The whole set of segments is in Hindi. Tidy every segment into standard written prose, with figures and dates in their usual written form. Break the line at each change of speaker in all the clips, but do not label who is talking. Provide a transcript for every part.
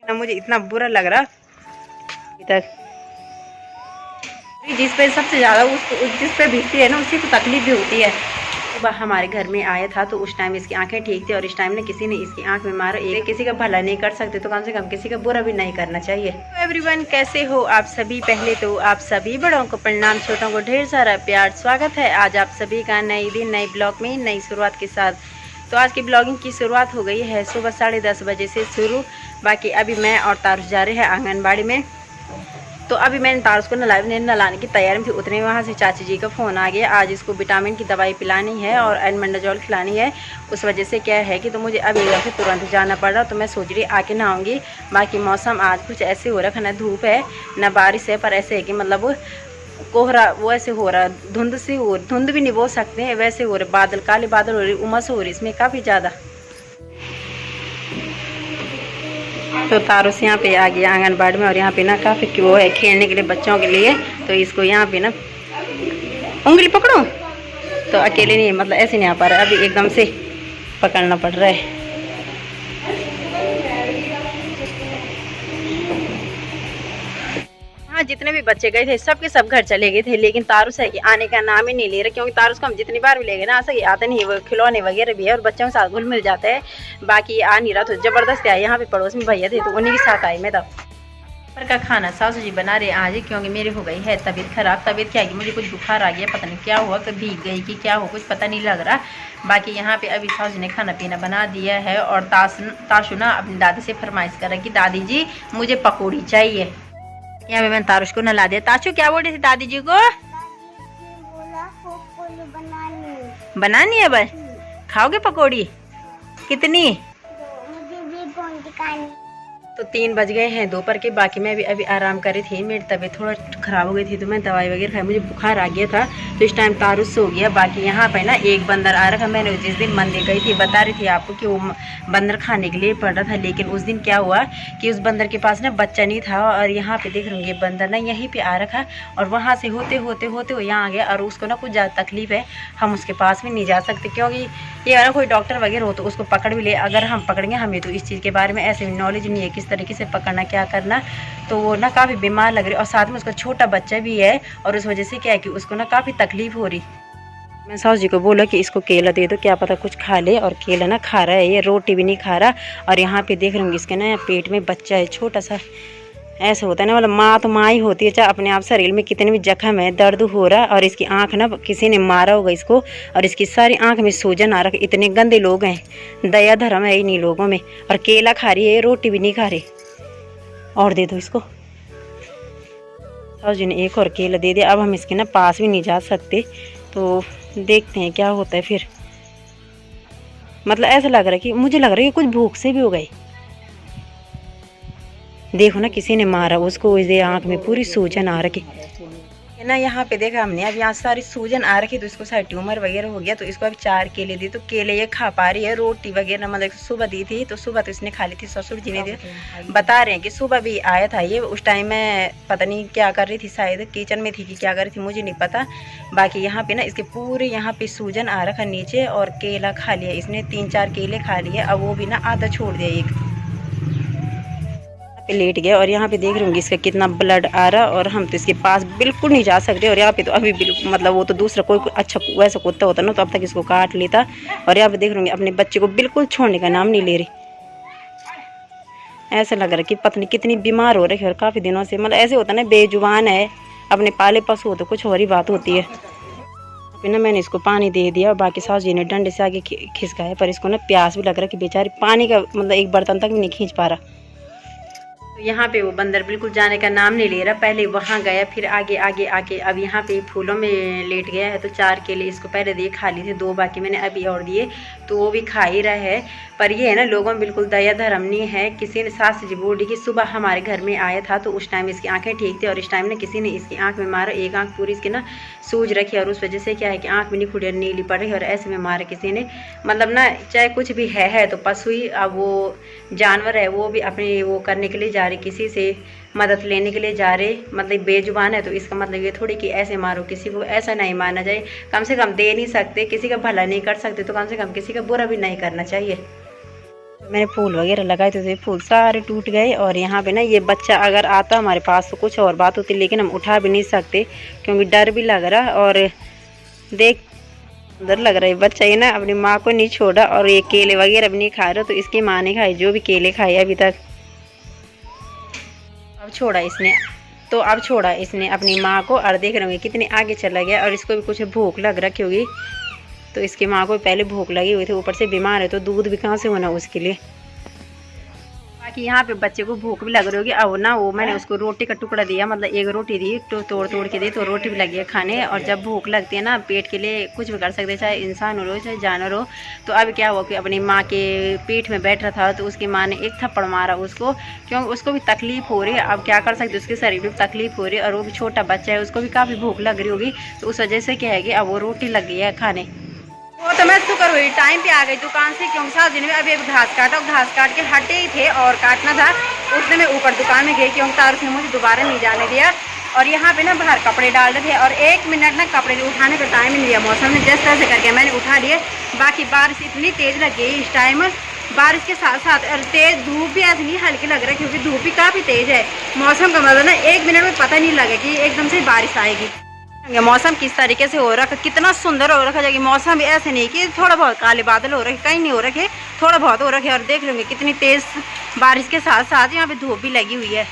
ना मुझे इतना बुरा लग रहा तक। जिस पे सबसे ज़्यादा जिस पे बीतती है ना उसी को तकलीफ भी होती है। सुबह हमारे घर में आया था तो उस टाइम इसकी आंखें ठीक थी और इस टाइम ने किसी ने इसकी आंख में मारा। एक किसी का भला नहीं कर सकते तो कम से कम किसी का बुरा भी नहीं करना चाहिए। तो एवरीवन, कैसे हो आप सभी? पहले तो आप सभी बड़ों को प्रणाम, छोटों को ढेर सारा प्यार। स्वागत है आज आप सभी का नई दिन नई ब्लॉग में नई शुरुआत के साथ। तो आज की ब्लॉगिंग की शुरुआत हो गई है सुबह 10:30 बजे से शुरू। बाकी अभी मैं और तारुष जा रहे हैं आंगनबाड़ी में। तो अभी मैंने तारुष को नलाने की तैयारी में थी, उतने वहाँ से चाची जी का फ़ोन आ गया। आज इसको विटामिन की दवाई पिलानी है और एल्बेंडाजोल खिलानी है। उस वजह से क्या है कि तो मुझे अभी यहाँ से तुरंत जाना पड़ रहा। तो मैं सोच रही आके नहाऊंगी। बाकी मौसम आज कुछ ऐसे हो रखा, ना धूप है ना बारिश है, पर ऐसे है कि मतलब कोहरा वो ऐसे हो रहा, धुंध सी हो, धुंध भी नहीं बोल सकते हैं, वैसे हो रहे बादल, काले बादल हो रही, उमस हो रही इसमें काफ़ी ज़्यादा। तो तारुष यहाँ पे आ गया आंगनबाड़ी में और यहाँ पे ना काफ़ी वो है खेलने के लिए बच्चों के लिए। तो इसको यहाँ पे ना उंगली पकड़ो तो अकेले नहीं, मतलब ऐसे नहीं आ पा रहा, अभी एकदम से पकड़ना पड़ रहा है। हाँ, जितने भी बच्चे गए थे सबके सब घर चले गए थे, लेकिन तारुष है कि आने का नाम ही नहीं ले रहे। क्योंकि तारुष को हम जितनी बार भी ले गए ना ऐसा आते नहीं, वो खिलौने वगैरह भी है और बच्चों के साथ घुल मिल जाता है। बाकी आ नहीं रहा तो ज़बरदस्ती आया। यहाँ पे पड़ोस में भैया थे तो उन्हीं के साथ आई मैं। तब पर का खाना सासू जी बना रहे आज, क्योंकि मेरी हो गई है तबीयत खराब। तबीयत क्या है कि मुझे कुछ बुखार आ गया, पता नहीं क्या हुआ, कभी भीग गई कि क्या हो, कुछ पता नहीं लग रहा। बाकी यहाँ पे अभी सासू जी ने खाना पीना बना दिया है और ताशु ना अपनी दादी से फरमाइश कर रहा कि दादी जी मुझे पकौड़ी चाहिए। यहाँ पे मैंने तारुष को नला दिया। ताशु क्या बोल रही थी दादी जी को? बनानी है बस। खाओगे पकौड़ी? कितनी? तो 3 बज गए हैं दोपहर के। बाकी मैं भी अभी आराम कर रही थी, मेरी तबीयत थोड़ा ख़राब हो गई थी तो मैं दवाई वगैरह खाई, मुझे बुखार आ गया था। तो इस टाइम तारुष सो गया। बाकी यहाँ पे ना एक बंदर आ रहा था। मैंने जिस दिन मंदिर गई थी बता रही थी आपको कि वो बंदर खाने के लिए पड़ रहा था, लेकिन उस दिन क्या हुआ कि उस बंदर के पास ना बच्चा नहीं था। और यहाँ पे देख रहे बंदर ना यहीं पर आ रखा और वहाँ से होते होते होते वो यहाँ आ गया। और उसको ना कुछ ज़्यादा तकलीफ है, हम उसके पास भी नहीं जा सकते क्योंकि ये ना कोई डॉक्टर वगैरह हो तो उसको पकड़ भी ले। अगर हम पकड़ेंगे, हमें तो इस चीज़ के बारे में ऐसे नॉलेज नहीं है किस तरीके से पकड़ना क्या करना। तो वो ना काफ़ी बीमार लग रही और साथ में उसका छोटा बच्चा भी है और उस वजह से क्या है कि उसको ना काफ़ी तकलीफ हो रही। मैं सास जी को बोला कि इसको केला दे दो, क्या पता कुछ खा ले। और केला ना खा रहा है, ये रोटी भी नहीं खा रहा। और यहाँ पे देख रही हूँ इसके ना पेट में बच्चा है छोटा सा। ऐसा होता है ना, मतलब माँ तो माँ ही होती है, चाहे अपने आप शरीर में कितने भी जख्म है, दर्द हो रहा। और इसकी आंख ना किसी ने मारा होगा इसको और इसकी सारी आंख में सूजन आ रहा। इतने गंदे लोग हैं, दया धर्म है इन्हीं लोगों में। और केला खा रही है, रोटी भी नहीं खा रही। और दे दो इसको। सास जी ने एक और केला दे दिया। अब हम इसके ना पास भी नहीं जा सकते, तो देखते हैं क्या होता है फिर। मतलब ऐसा लग रहा है कि मुझे लग रहा है कि कुछ भूख से भी हो गई। देखो ना किसी ने मारा उसको, इस आँख में पूरी सूजन आ रखी है ना। यहाँ पे देखा हमने, अब यहाँ सारी सूजन आ रखी तो इसको शायद ट्यूमर वगैरह हो गया। तो इसको अभी 4 केले दी, तो केले ये खा पा रही है। रोटी वगैरह मतलब सुबह दी थी तो सुबह तो इसने खा ली थी, ससुर जी ने दी। बता रहे हैं कि सुबह भी आया था ये, उस टाइम मैं पता नहीं क्या कर रही थी, शायद किचन में थी कि क्या कर रही थी मुझे नहीं पता। बाकी यहाँ पे ना इसके पूरे यहाँ पे सूजन आ रखा नीचे। और केला खा लिया इसने, 3-4 केले खा लिए। अब वो भी ना आधा छोड़ दिया, एक पे लेट गया। और यहाँ पे देख रही हूँ इसका कितना ब्लड आ रहा। और हम तो इसके पास बिल्कुल नहीं जा सकते। और यहाँ पे तो अभी बिल्कुल मतलब वो तो दूसरा कोई अच्छा वैसा कुत्ता होता ना तो अब तक इसको काट लेता। और यहाँ पे देख रही हूँ अपने बच्चे को बिल्कुल छोड़ने का नाम नहीं ले रही। ऐसा लग रहा है कि पत्नी कितनी बीमार हो रही है और काफ़ी दिनों से, मतलब ऐसे होता ना बेजुबान है, अपने पाले पशु हो तो कुछ और ही बात होती है। फिर ना मैंने इसको पानी दे दिया। और बाकी सास जी ने डंडे से आगे खिसकाया, पर इसको ना प्यास भी लग रहा है कि बेचारी पानी का मतलब एक बर्तन तक भी नहीं खींच पा रहा। तो यहाँ पे वो बंदर बिल्कुल जाने का नाम नहीं ले रहा। पहले वहाँ गया, फिर आगे आगे आके अब यहाँ पे फूलों में लेट गया है। तो 4 केले इसको पहले दिए, खा लिए थे 2, बाकी मैंने अभी और दिए तो वो भी खा ही रहा है। पर ये है ना, लोगों में बिल्कुल दया धर्म नहीं है। किसी ने सास जी बोल रही कि सुबह हमारे घर में आया था तो उस टाइम इसकी आंखें ठीक थी और इस टाइम ने किसी ने इसकी आंख में मारा, एक आंख पूरी इसकी ना सूज रखी और उस वजह से क्या है कि आंख में नहीं खुड़ी, नीली पड़ रही और ऐसे में मारा किसी ने। मतलब ना चाहे कुछ भी है तो पशु ही, अब वो जानवर है वो भी अपने वो करने के लिए जा रहे, किसी से मदद लेने के लिए जा रहे। मतलब बेजुबान है तो इसका मतलब ये थोड़ी कि ऐसे मारो किसी को, ऐसा नहीं मानना चाहिए। कम से कम दे नहीं सकते, किसी का भला नहीं कर सकते तो कम से कम किसी का बुरा भी नहीं करना चाहिए। मैंने फूल वगैरह लगाए थे तो ये फूल सारे टूट गए। और यहाँ पे ना ये बच्चा अगर आता हमारे पास तो कुछ और बात होती, लेकिन हम उठा भी नहीं सकते क्योंकि डर भी लग रहा। और देख डर लग रहा है, बच्चा ये ना अपनी माँ को नहीं छोड़ा और ये केले वगैरह भी नहीं खा रहा, तो इसकी माँ ने खाए जो भी केले खाए अभी तक। अब छोड़ा इसने अपनी माँ को, और देख रहे होंगे कितने आगे चला गया। और इसको भी कुछ भूख लग रखी होगी, तो इसकी माँ को पहले भूख लगी हुई थी, ऊपर से बीमार है तो दूध भी कहाँ से होना उसके लिए। बाकी यहाँ पे बच्चे को भूख भी लग रही होगी। अब ना वो मैंने उसको रोटी का टुकड़ा दिया, मतलब एक रोटी दी तो तोड़ के दी, तो रोटी भी लगी है खाने। और जब भूख लगती है ना, पेट के लिए कुछ भी कर सकते हैं, चाहे इंसान हो चाहे जानवर हो। तो अब क्या हुआ कि अपनी माँ के पेट में बैठ रहा था तो उसकी माँ ने एक थप्पड़ मारा उसको, क्योंकि उसको भी तकलीफ हो रही है। अब क्या कर सकते, उसके शरीर में तकलीफ हो रही है और वो भी छोटा बच्चा है, उसको भी काफ़ी भूख लग रही होगी। तो उस वजह से क्या है कि अब वो रोटी लग गई है खाने। वो तो मैं शुक्र हुई टाइम पे आ गई दुकान से, क्योंकि साथ दिन में अभी एक घास काटा, घास काट के हटे ही थे और काटना था। उसने मैं ऊपर दुकान में गई क्योंकि तारुष ने मुझे दोबारा नहीं जाने दिया। और यहाँ पे ना बाहर कपड़े डाल रहे थे और 1 मिनट ना कपड़े उठाने का टाइम ही नहीं दिया मौसम ने, जिस तरह से करके मैंने उठा लिए। बाकी बारिश इतनी तेज़ लग गई इस टाइम, बारिश के साथ साथ और तेज़ धूप भी ऐसे नहीं हल्की लग रहा है, क्योंकि धूप भी काफ़ी तेज़ है। मौसम का मतलब ना 1 मिनट में पता नहीं लगे कि एकदम से बारिश आएगी। मौसम किस तरीके से हो रखा, कितना सुंदर हो रखा है। मौसम भी ऐसे नहीं कि थोड़ा बहुत काले बादल हो रखे, कहीं नहीं हो रखे, थोड़ा बहुत हो रखे। और देख लेंगे कितनी तेज़ बारिश के साथ साथ यहाँ पे धूप भी लगी हुई है।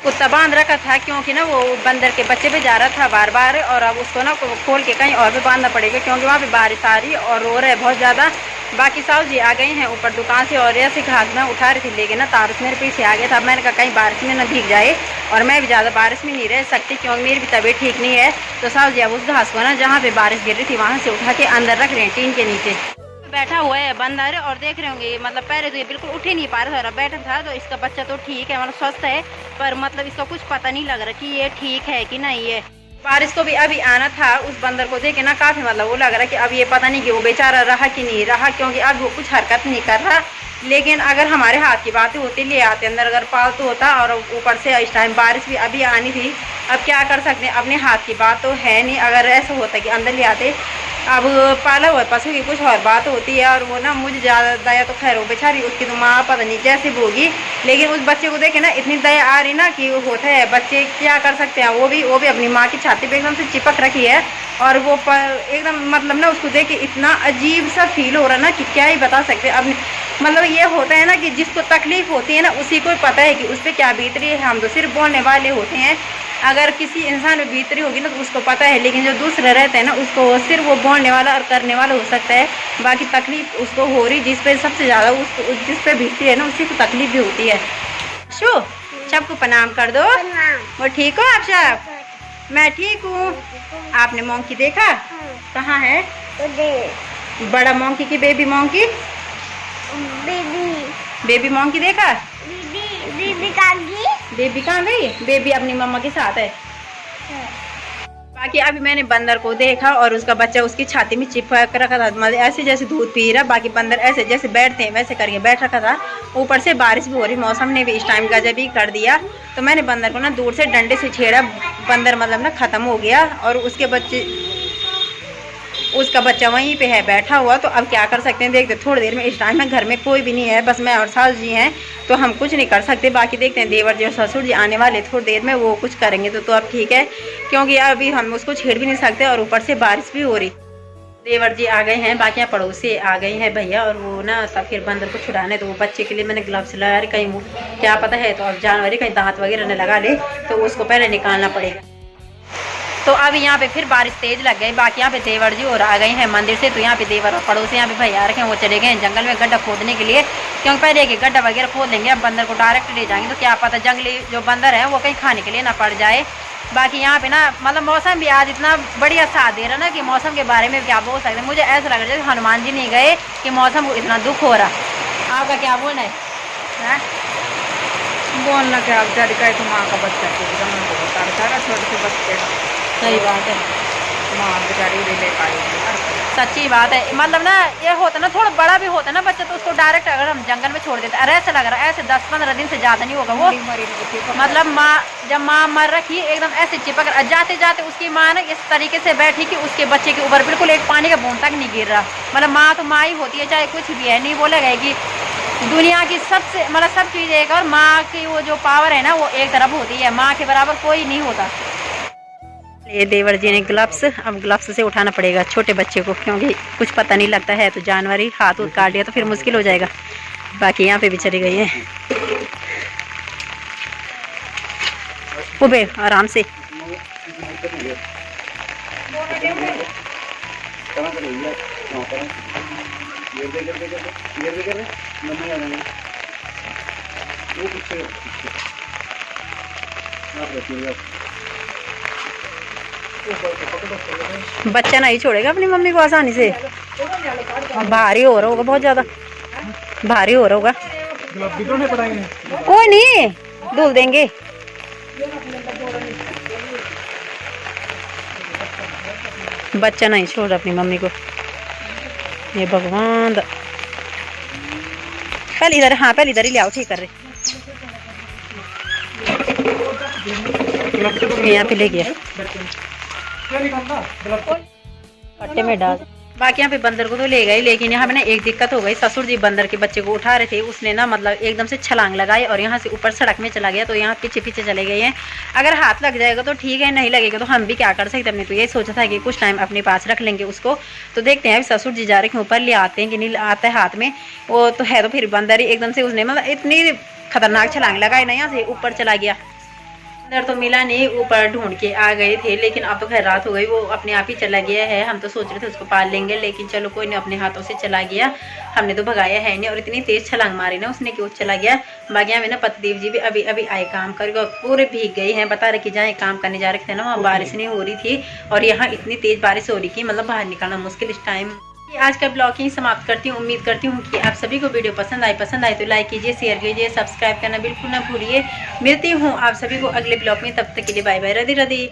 कुत्ता बांध रखा था क्योंकि ना वो बंदर के बच्चे पे जा रहा था बार बार, और अब उसको ना खोल के कहीं और भी बांधना पड़ेगा क्योंकि वहाँ पे बारिश आ रही और रो रहा है बहुत ज़्यादा। बाकी साहु जी आ गए हैं ऊपर दुकान से और ऐसे घास में उठा रही थी, लेकिन ना तारुष मेरे पीछे आ गया था। मैंने कहा कहीं बारिश में ना भीग जाए, और मैं भी ज़्यादा बारिश में नहीं रह सकती क्योंकि मेरी भी तबीयत ठीक नहीं है। तो साहु जी अब उस घास को ना जहाँ पे बारिश गिर रही थी वहाँ से उठा के अंदर रख रहे हैं टीन के नीचे। बैठा हुआ है बंदर, और देख रहे होंगे मतलब पहले तो ये बिल्कुल उठ ही नहीं पा रहा था, बैठा था। तो इसका बच्चा तो ठीक है, मतलब स्वस्थ है, पर मतलब इसका कुछ पता नहीं लग रहा कि ये ठीक है कि नहीं है। बारिश को भी अभी आना था, उस बंदर को देखे ना काफ़ी मतलब वो लग रहा कि अब ये पता नहीं कि वो बेचारा रहा कि नहीं रहा, क्योंकि अब वो कुछ हरकत नहीं कर रहा। लेकिन अगर हमारे हाथ की बातें होती ले आते अंदर, अगर पालतू होता और ऊपर से इस टाइम बारिश भी अभी आनी थी, अब क्या कर सकते हैं, अपने हाथ की बात तो है नहीं। अगर ऐसा होता कि अंदर ले आते, अब पाला हुआ पशु की कुछ और बात होती है। और वो ना मुझे ज़्यादा दया तो खैर हो बेचारी, उसकी तो माँ पता नहीं कैसे होगी, लेकिन उस बच्चे को देखे ना इतनी दया आ रही ना कि वो होता है। बच्चे क्या कर सकते हैं, वो भी अपनी माँ की छाती पे एकदम से चिपक रखी है। और वो एकदम मतलब ना उसको देख के इतना अजीब सा फील हो रहा ना कि क्या ही बता सकते। अब मतलब ये होता है ना कि जिसको तकलीफ होती है ना उसी को पता है कि उस पर क्या बीत रही है। हम तो सिर्फ बोलने वाले होते हैं, अगर किसी इंसान में बीत रही होगी ना तो उसको पता है, लेकिन जो दूसरे रहते हैं ना उसको सिर्फ वो बोलने वाला और करने वाला हो सकता है। बाकी तकलीफ उसको हो रही, जिस पे सबसे ज़्यादा उसको जिस पे बीतती है ना उसी को तकलीफ भी होती है। शो सबको प्रणाम कर दो। वो ठीक हो आप सब? मैं ठीक हूँ। आपने मोंकी देखा? कहाँ है? बड़ा मोंकी की बेबी मोंकी? बेबी मोंकी देखा? बेबी कहाँ गई? बेबी अपनी मम्मा के साथ है। बाकी अभी मैंने बंदर को देखा और उसका बच्चा उसकी छाती में चिपक रखा था, मतलब ऐसे जैसे दूध पी रहा। बाकी बंदर ऐसे जैसे बैठते हैं वैसे करके बैठ रखा था। ऊपर से बारिश भी हो रही, मौसम ने भी इस टाइम गजब ही कर दिया। तो मैंने बंदर को ना दूर से डंडे से छेड़ा, बंदर मतलब ना ख़त्म हो गया। और उसका बच्चा वहीं पे है बैठा हुआ। तो अब क्या कर सकते हैं, देखते थोड़ी देर में। इस टाइम में घर में कोई भी नहीं है, बस मैं और सास जी हैं, तो हम कुछ नहीं कर सकते। बाकी देखते हैं देवर जी और ससुर जी आने वाले थोड़ी देर में, वो कुछ करेंगे तो अब ठीक है, क्योंकि अभी हम उसको छेड़ भी नहीं सकते और ऊपर से बारिश भी हो रही। देवर जी आ गए हैं, बाकी यहाँ पड़ोसी आ गए हैं भैया, और वो ना तब फिर बंदर को छुड़ाने। तो वो बच्चे के लिए मैंने ग्लव्स लगा रही, कहीं वो क्या पता है तो अब जानवर कहीं दांत वगैरह न लगा ले, तो उसको पहले निकालना पड़ेगा। तो अब यहाँ पे फिर बारिश तेज लग गई। बाकी यहाँ पे देवर जी और आ गए हैं मंदिर से। तो यहाँ पे देवर और पड़ोसी यहाँ पे भैया रखे हैं, वो चले गए हैं जंगल में गड्ढा खोदने के लिए, क्योंकि पहले एक गड्ढा वगैरह खोद लेंगे, अब बंदर को डायरेक्ट ले जाएंगे तो क्या पता जंगली जो बंदर है वो कहीं खाने के लिए ना पड़ जाए। बाकी यहाँ पे ना मतलब मौसम भी आज इतना बढ़िया साथ दे रहा ना कि मौसम के बारे में क्या बोल सकते हैं। मुझे ऐसा लग रहा है जैसे हनुमान जी नहीं गए कि मौसम को इतना दुख हो रहा। आपका क्या बोलना है?
बोलना क्या, बेचारी का तो माँ का बच्चा छोटे से बच्चे।
सही बात है,
माँ बेचारी ले पाएगी।
सच्ची बात है। मतलब ना ये होता ना थोड़ा बड़ा भी होता ना बच्चा, तो उसको डायरेक्ट अगर हम जंगल में छोड़ देते, अरे ऐसा लग रहा है ऐसे 10-15 दिन से ज़्यादा नहीं होगा वो। मतलब माँ जब माँ मर रखी एकदम ऐसे चिपक रहा, जाते जाते उसकी माँ ना इस तरीके से बैठी कि उसके बच्चे के ऊपर बिल्कुल एक पानी का बूंद तक नहीं गिर रहा। मतलब माँ तो माँ ही होती है, चाहे कुछ भी है, नहीं बोला गया कि दुनिया की सबसे मतलब सब चीज़ एक, और माँ की वो जो पावर है ना वो एक तरफ होती है, माँ के बराबर कोई नहीं होता। ये देवर जी ने ग्लव्स, अब ग्लव्स से उठाना पड़ेगा छोटे बच्चे को, क्योंकि कुछ पता नहीं लगता है, तो जानवर ही हाथ उठ काट लिया तो फिर मुश्किल हो जाएगा। बाकी यहाँ पे भी चली गई है। उबे आराम से। बच्चा नहीं छोड़ेगा अपनी मम्मी को आसानी से, भारी हो रहा होगा, बहुत ज्यादा भारी हो रहा होगा। कोई नहीं, धुल देंगे। बच्चा नहीं छोड़ अपनी मम्मी को, ये भगवान। पहले इधर, हाँ पहले इधर ही ले आओ, ठीक कर रहे। यहाँ पे ले गया पट्टे में डाल। बाकी यहाँ पे बंदर को तो ले गए, लेकिन यहाँ पे ना एक दिक्कत हो गई। ससुर जी बंदर के बच्चे को उठा रहे थे, उसने ना मतलब एकदम से छलांग लगाई और यहाँ से ऊपर सड़क में चला गया, तो यहाँ पीछे पीछे चले गए हैं। अगर हाथ लग जाएगा तो ठीक है, नहीं लगेगा तो हम भी क्या कर सकते। हमने तो यही सोचा था कि कुछ टाइम अपने पास रख लेंगे उसको। तो देखते हैं अभी ससुर जी जा रहे हैं ऊपर, ले आते हैं कि नहीं आता है हाथ में। वो तो है, तो फिर बंदर ही एकदम से उसने मतलब इतनी खतरनाक छलांग लगाई ना, यहाँ से ऊपर चला गया। अंदर तो मिला नहीं, ऊपर ढूंढ के आ गए थे, लेकिन अब तो खैर रात हो गई, वो अपने आप ही चला गया है। हम तो सोच रहे थे उसको पाल लेंगे, लेकिन चलो कोई नहीं, अपने हाथों से चला गया। हमने तो भगाया है नहीं, और इतनी तेज छलांग मारी ना उसने कि वो चला गया। बाकी में ना पतिदेव जी भी अभी अभी आए काम करके, पूरे भीग गए हैं। बता रहे कि जहाँ काम करने जा रहे थे ना, वहाँ बारिश नहीं हो रही थी, और यहाँ इतनी तेज बारिश हो रही थी, मतलब बाहर निकलना मुश्किल इस टाइम। आज का ब्लॉग ही समाप्त करती हूँ। उम्मीद करती हूँ कि आप सभी को वीडियो पसंद आए तो लाइक कीजिए, शेयर कीजिए, सब्सक्राइब करना बिल्कुल ना भूलिए। मिलती हूँ आप सभी को अगले ब्लॉग में, तब तक के लिए बाय बाय, राधे राधे।